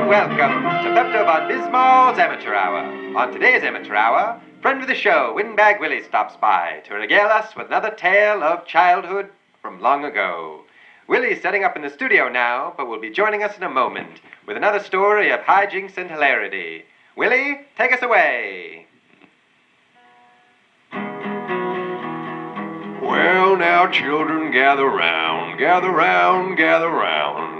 welcome to Pepto Bismol's Amateur Hour. On today's Amateur Hour, friend of the show, Windbag Willie, stops by to regale us with another tale of childhood from long ago. Willie's setting up in the studio now, but will be joining us in a moment with another story of hijinks and hilarity. Willie, take us away. Well, now, children, gather round, gather round, gather round.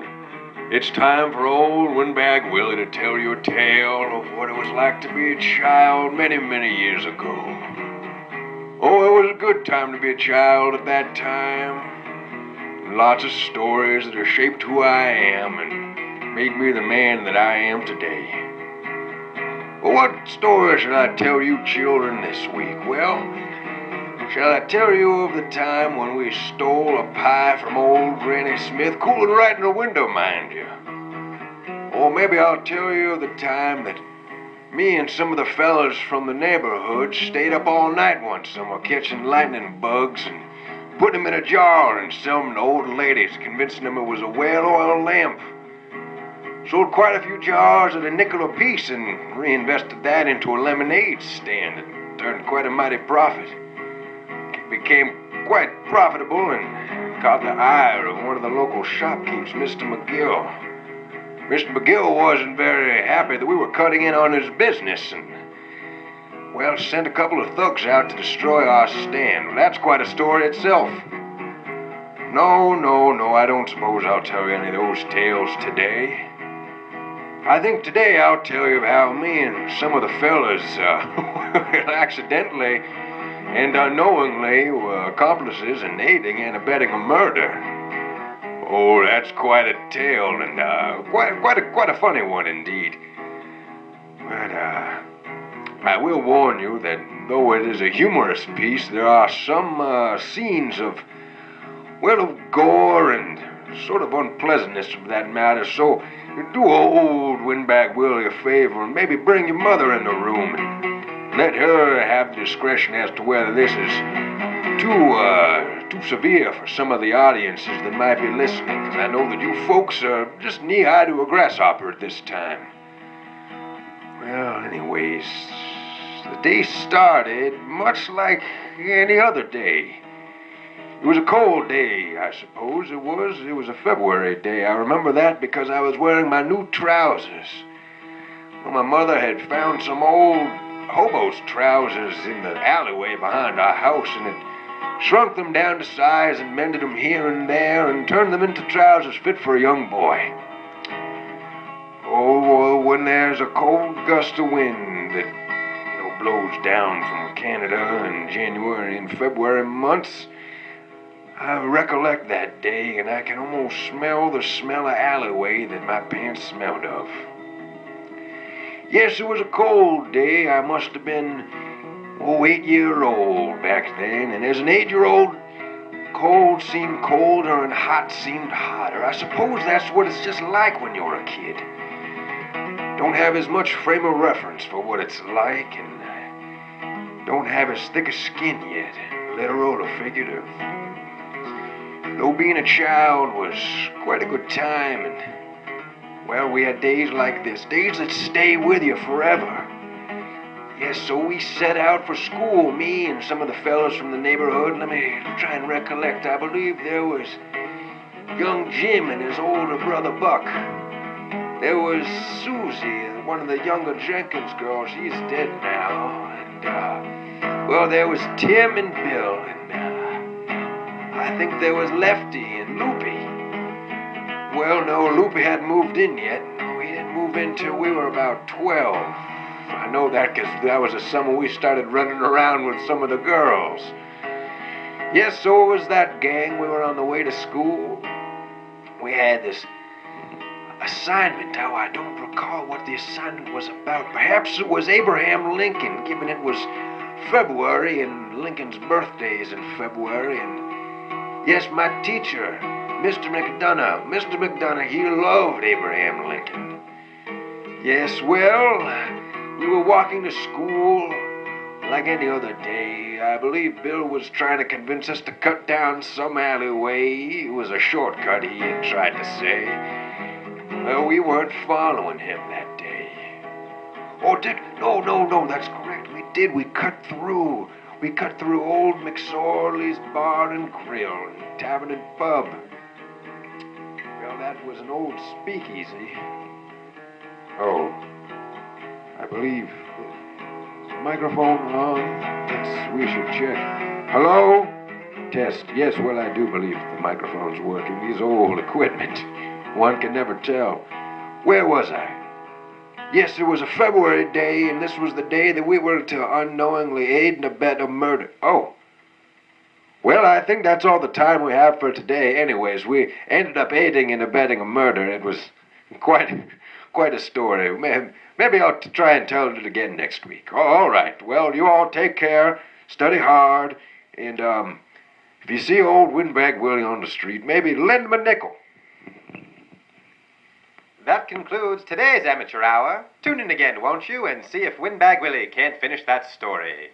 It's time for old Windbag Willie to tell you a tale of what it was like to be a child many, many years ago. Oh, it was a good time to be a child at that time. Lots of stories that have shaped who I am and made me the man that I am today. Well, what story should I tell you children this week? Well, shall I tell you of the time when we stole a pie from old Granny Smith, cooling right in the window, mind you? Or maybe I'll tell you of the time that me and some of the fellas from the neighborhood stayed up all night one summer catching lightning bugs and putting them in a jar and selling them to old ladies, convincing them it was a whale-oil lamp. Sold quite a few jars at a nickel apiece and reinvested that into a lemonade stand and turned quite a mighty profit. Became quite profitable and caught the ire of one of the local shopkeepers, Mr. McGill. Mr. McGill wasn't very happy that we were cutting in on his business and, well, sent a couple of thugs out to destroy our stand. Well, that's quite a story itself. No, I don't suppose I'll tell you any of those tales today. I think today I'll tell you of how me and some of the fellas accidentally and unknowingly were accomplices in aiding and abetting a murder. Oh, that's quite a tale, and quite a funny one indeed. But I will warn you that though it is a humorous piece, there are some scenes of gore and sort of unpleasantness for that matter. So do old Windbag Willie a favor and maybe bring your mother in the room and let her have the discretion as to whether this is too severe for some of the audiences that might be listening, because I know that you folks are just knee-high to a grasshopper at this time. Well, anyways, the day started much like any other day. It was a cold day, I suppose. It was a February day. I remember that because I was wearing my new trousers. Well, my mother had found some old hobo's trousers in the alleyway behind our house and had shrunk them down to size and mended them here and there and turned them into trousers fit for a young boy. Oh, well, when there's a cold gust of wind that, blows down from Canada in January and February months, I recollect that day and I can almost smell the smell of alleyway that my pants smelled of. Yes, it was a cold day. I must have been, 8-year-old back then. And as an 8-year-old, cold seemed colder and hot seemed hotter. I suppose that's what it's just like when you're a kid. Don't have as much frame of reference for what it's like and don't have as thick a skin yet, literal or figurative. Though being a child was quite a good time and, well, we had days like this, days that stay with you forever. Yes, so we set out for school, me and some of the fellows from the neighborhood. Let me try and recollect. I believe there was young Jim and his older brother Buck. There was Susie, one of the younger Jenkins girls. She's dead now. And, there was Tim and Bill. And I think there was Lefty and Loopy. Well, no, Loopy hadn't moved in yet. No, he didn't move in till we were about 12. I know that because that was the summer we started running around with some of the girls. Yes, so it was that gang. We were on the way to school. We had this assignment. Now, I don't recall what the assignment was about. Perhaps it was Abraham Lincoln, given it was February and Lincoln's birthday is in February. And yes, my teacher, Mr. McDonough, he loved Abraham Lincoln. Yes, well, we were walking to school like any other day. I believe Bill was trying to convince us to cut down some alleyway. It was a shortcut, he had tried to say. Well, we weren't following him that day. Oh, no, that's correct. We did. We cut through. We cut through old McSorley's Bar and Grill, Tavern and Pub. Well, that was an old speakeasy. Oh, I believe the microphone on. We should check. Hello? Test. Yes, well, I do believe the microphone's working. These old equipment. One can never tell. Where was I? Yes, it was a February day, and this was the day that we were to unknowingly aid and abet a murder. Oh. Well, I think that's all the time we have for today. Anyways, we ended up aiding and abetting a murder. It was quite a story. Maybe I'll try and tell it again next week. Oh, all right. Well, you all take care, study hard, and if you see old Windbag Willie on the street, maybe lend him a nickel. That concludes today's Amateur Hour. Tune in again, won't you, and see if Windbag Willie can't finish that story.